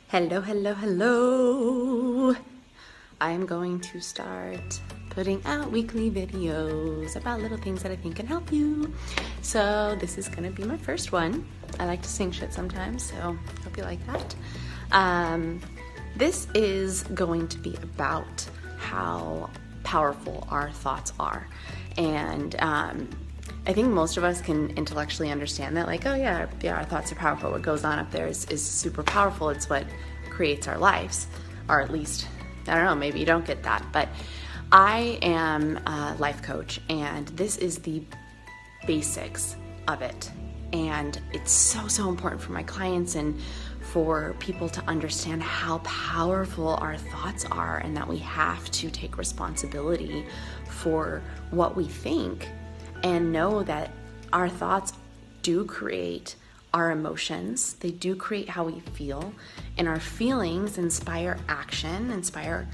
Hello, hello, hello. I'm going to start putting out weekly videos about little things that I think can help you. So this is gonna be my first one. I like to sing shit sometimes, so hope you like that. This is going to be about how powerful our thoughts are. And I think most of us can intellectually understand that, like, oh yeah, our thoughts are powerful. What goes on up there is super powerful. It's what creates our lives, or at least, I don't know, maybe you don't get that. But I am a life coach, and this is the basics of it. And it's so important for my clients and for people to understand how powerful our thoughts are, and that we have to take responsibility for what we think and know that our thoughts do create our emotions. They do create how we feel, and our feelings inspire action, inspire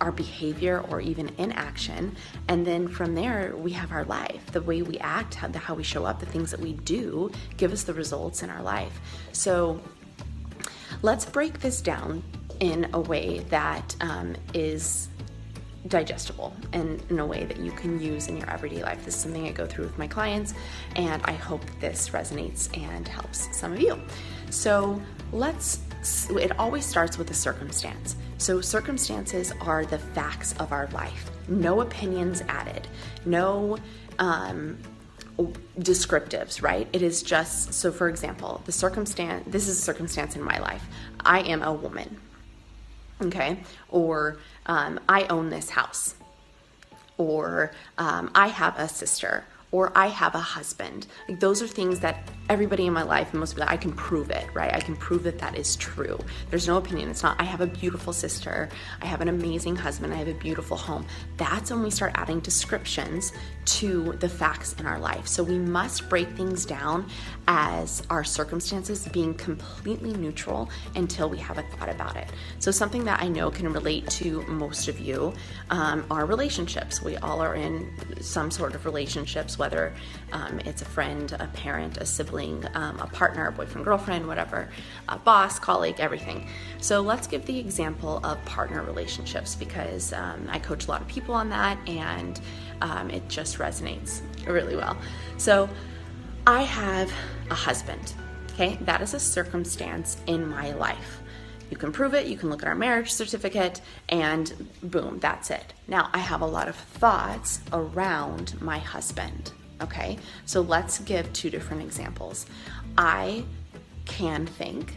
our behavior or even inaction. And then from there, we have our life. The way we act, how we show up, the things that we do give us the results in our life. So let's break this down in a way that is digestible and in a way that you can use in your everyday life. This is something I go through with my clients, and I hope this resonates and helps some of you. So it always starts with a circumstance. So circumstances are the facts of our life. No opinions added. No descriptives, right? It is just, so for example, this is a circumstance in my life. I am a woman. Okay, or I own this house, or I have a sister, or I have a husband. Like, those are things that everybody in my life, and most people, I can prove it, right? I can prove that that is true. There's no opinion. It's not, I have a beautiful sister, I have an amazing husband, I have a beautiful home. That's when we start adding descriptions to the facts in our life. So we must break things down as our circumstances being completely neutral until we have a thought about it. So something that I know can relate to most of you are relationships. We all are in some sort of relationships, whether it's a friend, a parent, a sibling, a partner, a boyfriend, girlfriend, whatever, a boss, colleague, everything. So let's give the example of partner relationships, because I coach a lot of people on that, and it just resonates really well. So I have a husband, okay? That is a circumstance in my life. You can prove it, you can look at our marriage certificate, and boom, that's it. Now, I have a lot of thoughts around my husband, okay? So let's give two different examples. I can think,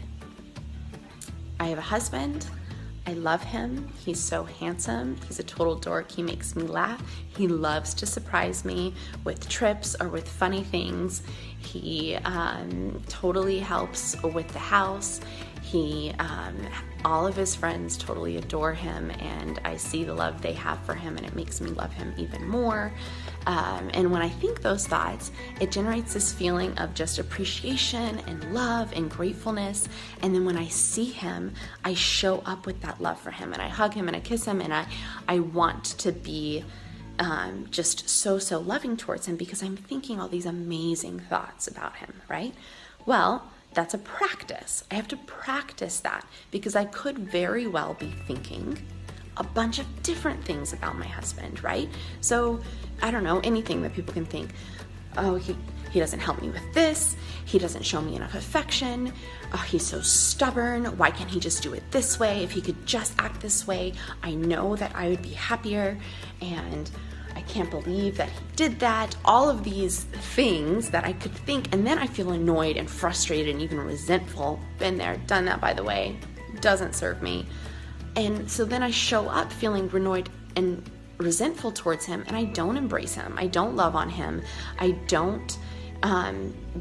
I have a husband, I love him, he's so handsome, he's a total dork, he makes me laugh, he loves to surprise me with trips or with funny things, he totally helps with the house, all of his friends totally adore him, and I see the love they have for him, and it makes me love him even more. And when I think those thoughts, it generates this feeling of just appreciation and love and gratefulness. And then when I see him, I show up with that love for him, and I hug him and I kiss him, and I want to be just so loving towards him, because I'm thinking all these amazing thoughts about him, right? Well, that's a practice. I have to practice that, because I could very well be thinking a bunch of different things about my husband, right? So I don't know, anything that people can think, oh, he doesn't help me with this, he doesn't show me enough affection, oh, he's so stubborn, why can't he just do it this way? If he could just act this way, I know that I would be happier, and I can't believe that he did that. All of these things that I could think, and then I feel annoyed and frustrated and even resentful. Been there, done that, by the way. Doesn't serve me. And so then I show up feeling annoyed and resentful towards him, and I don't embrace him. I don't love on him. I don't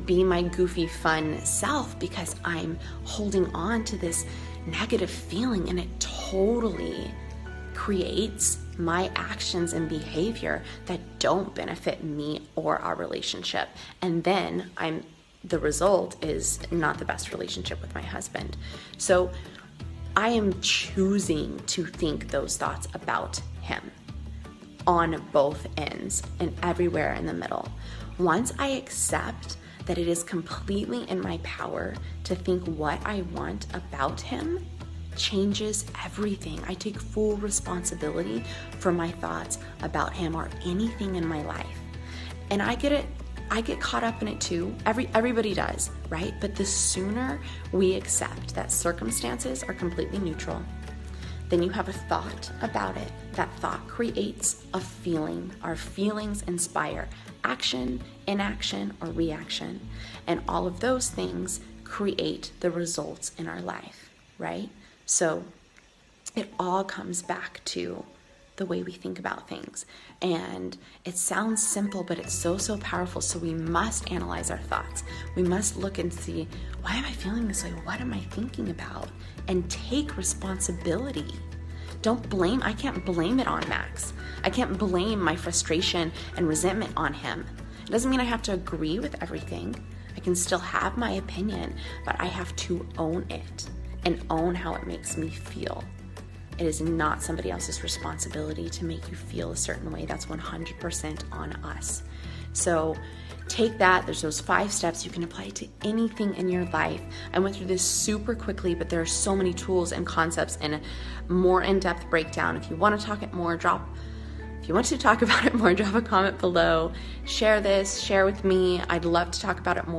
be my goofy, fun self, because I'm holding on to this negative feeling, and it totally creates my actions and behavior that don't benefit me or our relationship. And then the result is not the best relationship with my husband. So I am choosing to think those thoughts about him on both ends and everywhere in the middle. Once I accept that it is completely in my power to think what I want about him changes everything. I take full responsibility for my thoughts about him or anything in my life. And I get caught up in it too. Everybody does, right? But the sooner we accept that circumstances are completely neutral, then you have a thought about it. That thought creates a feeling. Our feelings inspire action, inaction, or reaction. And all of those things create the results in our life, right? So it all comes back to the way we think about things. And it sounds simple, but it's so powerful. So we must analyze our thoughts. We must look and see, why am I feeling this way? What am I thinking about? And take responsibility. I can't blame it on Max. I can't blame my frustration and resentment on him. It doesn't mean I have to agree with everything. I can still have my opinion, but I have to own it and own how it makes me feel. It is not somebody else's responsibility to make you feel a certain way. That's 100% on us. So take that. There's those 5 steps. You can apply it to anything in your life. I went through this super quickly, but there are so many tools and concepts and a more in-depth breakdown. If you want to talk about it more, drop a comment below. Share this, share with me. I'd love to talk about it more.